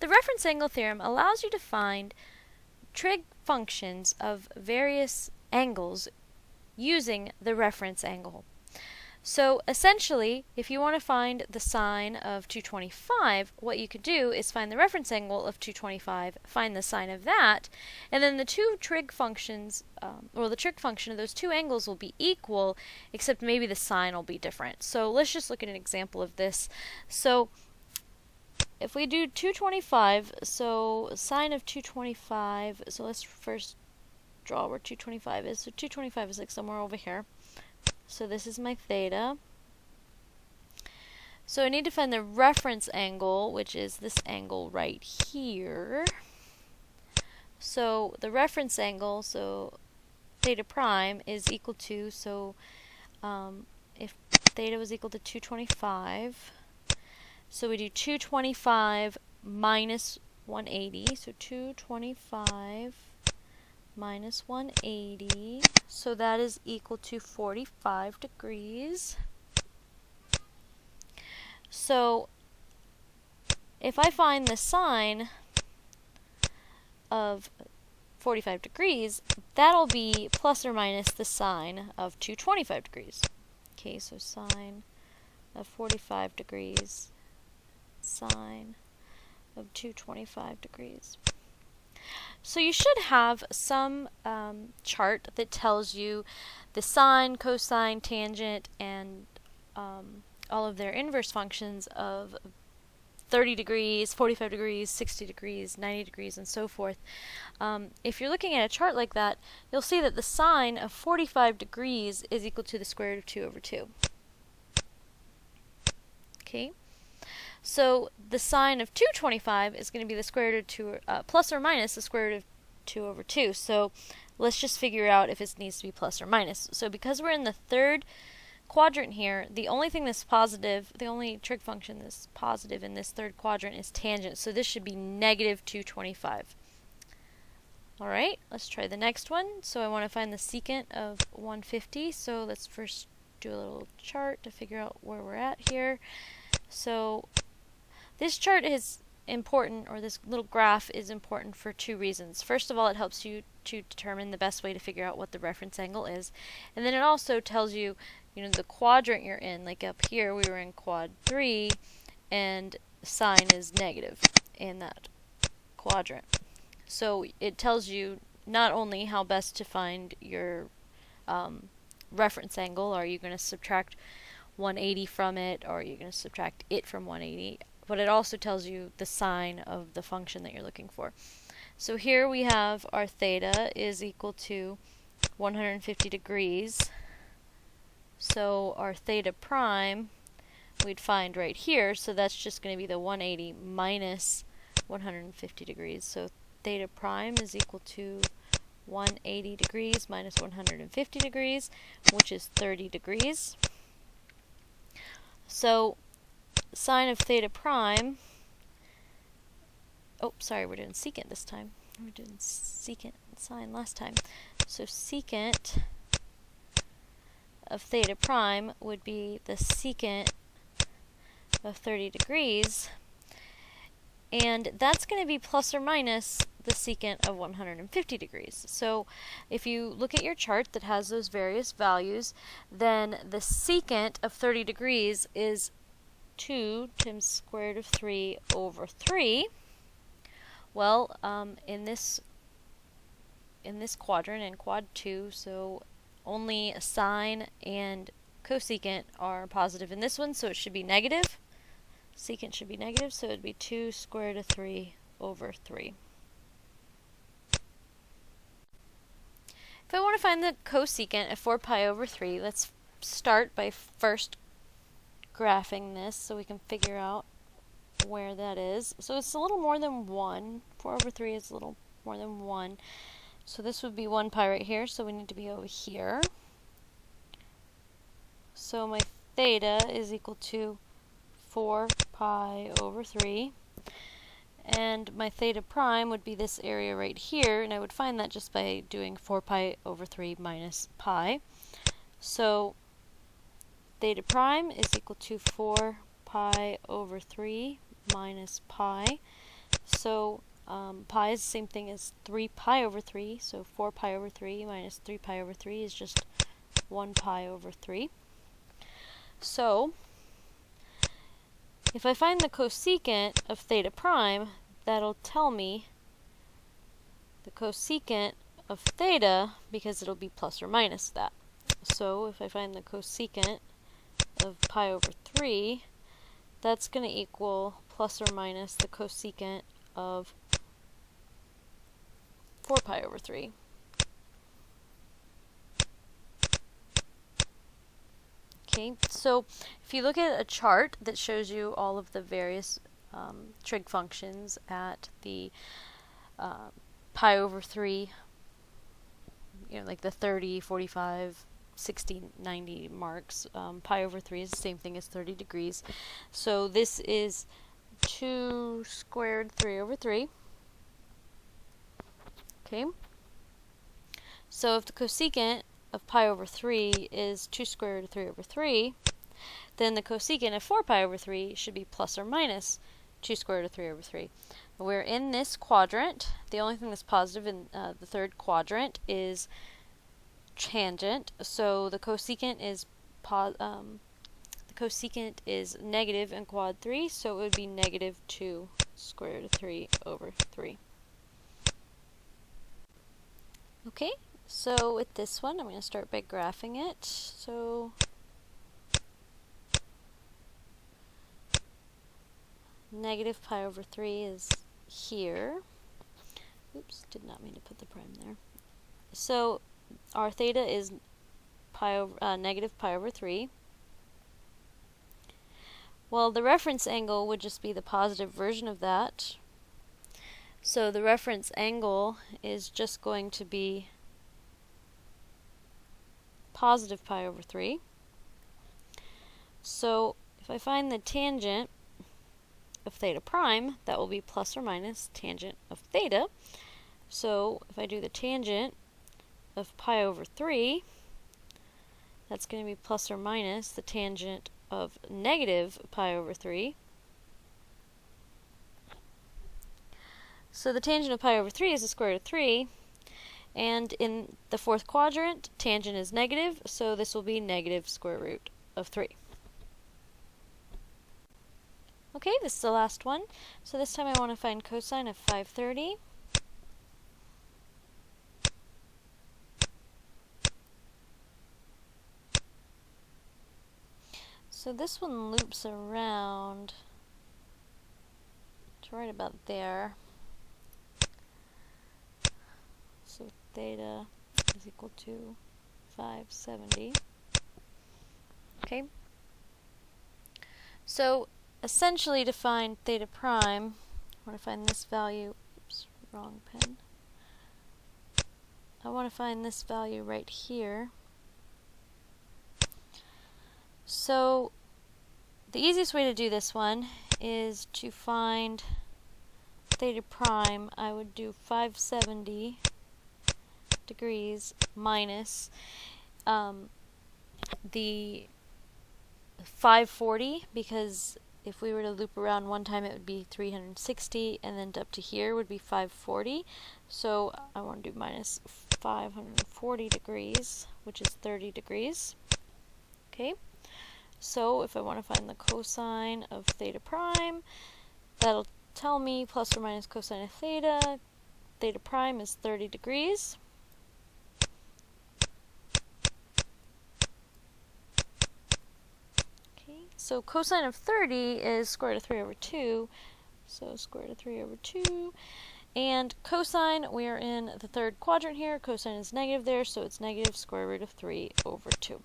The reference angle theorem allows you to find trig functions of various angles using the reference angle. So essentially, if you want to find the sine of 225, what you could do is find the reference angle of 225, find the sine of that, and then the two trig functions, or the trig function of those two angles will be equal, except maybe the sine will be different. So let's just look at an example of this. So if we do 225, so sine of 225, so let's first draw where 225 is. So 225 is like somewhere over here. So this is my theta. So I need to find the reference angle, which is this angle right here. So the reference angle, so theta prime is equal to, so if theta was equal to 225, so we do 225 minus 180, so 225 minus 180, so that is equal to 45 degrees. So if I find the sine of 45 degrees, that'll be plus or minus the sine of 225 degrees. Okay, so sine of 45 degrees, sine of 225 degrees. So you should have some chart that tells you the sine, cosine, tangent, and all of their inverse functions of 30 degrees, 45 degrees, 60 degrees, 90 degrees, and so forth. If you're looking at a chart like that, you'll see that the sine of 45 degrees is equal to the square root of 2 over 2. Okay? So the sine of 225 is going to be the square root of 2, plus or minus the square root of 2 over 2. So let's just figure out if it needs to be plus or minus. So because we're in the third quadrant here, the only thing that's positive, the only trig function that's positive in this third quadrant is tangent. So this should be negative 225. Alright, let's try the next one. So I want to find the secant of 150. So let's first do a little chart to figure out where we're at here. So this chart is important, or this little graph is important for two reasons. First of all, it helps you to determine the best way to figure out what the reference angle is. And then it also tells you, the quadrant you're in. Like up here, we were in quad 3, and sine is negative in that quadrant. So it tells you not only how best to find your reference angle. Are you going to subtract 180 from it, or are you going to subtract it from 180? But it also tells you the sine of the function that you're looking for. So here we have our theta is equal to 150 degrees. So our theta prime we'd find right here, so that's just going to be the 180 minus 150 degrees. So theta prime is equal to 180 degrees minus 150 degrees, which is 30 degrees. So sine of theta prime, oh sorry, we're doing secant this time. We're doing secant and sine last time. So secant of theta prime would be the secant of 30 degrees, and that's going to be plus or minus the secant of 150 degrees. So if you look at your chart that has those various values, then the secant of 30 degrees is 2 times square root of 3 over 3. Well, in this quadrant, in quad 2, so only sine and cosecant are positive in this one, so it should be negative. Secant should be negative, so it would be 2 square root of 3 over 3. If I want to find the cosecant of 4 pi over 3, let's start by first graphing this so we can figure out where that is. So it's a little more than 1. 4 over 3 is a little more than 1. So this would be 1 pi right here, so we need to be over here. So my theta is equal to 4 pi over 3. And my theta prime would be this area right here, and I would find that just by doing 4 pi over 3 minus pi. So theta prime is equal to 4 pi over 3 minus pi. So pi is the same thing as 3 pi over 3, so 4 pi over 3 minus 3 pi over 3 is just 1 pi over 3. So if I find the cosecant of theta prime, that'll tell me the cosecant of theta, because it'll be plus or minus that. So if I find the cosecant of pi over 3, that's going to equal plus or minus the cosecant of 4 pi over 3. Okay, so if you look at a chart that shows you all of the various trig functions at the pi over 3, like the 30, 45, 60, 90 marks, pi over 3 is the same thing as 30 degrees. So this is 2 squared 3 over 3. Okay. So if the cosecant of pi over 3 is 2 squared root of 3 over 3, then the cosecant of 4 pi over 3 should be plus or minus 2 squared root of 3 over 3. We're in this quadrant. The only thing that's positive in the third quadrant is tangent. So the cosecant is negative in quad 3, so it would be negative 2 square root of 3 over 3. Okay, so with this one, I'm going to start by graphing it. So negative pi over 3 is here. Oops, did not mean to put the prime there. So our theta is negative pi over 3. Well, the reference angle would just be the positive version of that. So the reference angle is just going to be positive pi over 3. So if I find the tangent of theta prime, that will be plus or minus tangent of theta. So if I do the tangent of pi over 3, that's going to be plus or minus the tangent of negative pi over 3. So the tangent of pi over 3 is the square root of 3, and in the fourth quadrant, tangent is negative, so this will be negative square root of 3. Okay, this is the last one. So this time I want to find cosine of 530. So this one loops around to right about there. So theta is equal to 570. Okay. So essentially to find theta prime, I want to find this value, oops, wrong pen. I want to find this value right here. So the easiest way to do this one is to find theta prime. I would do 570 degrees minus the 540, because if we were to loop around one time it would be 360, and then up to here would be 540. So I want to do minus 540 degrees, which is 30 degrees. Okay, so if I want to find the cosine of theta prime, that'll tell me plus or minus cosine of theta. Theta prime is 30 degrees. So cosine of 30 is square root of 3 over 2, so square root of 3 over 2. And cosine, we are in the third quadrant here, cosine is negative there, so it's negative square root of 3 over 2.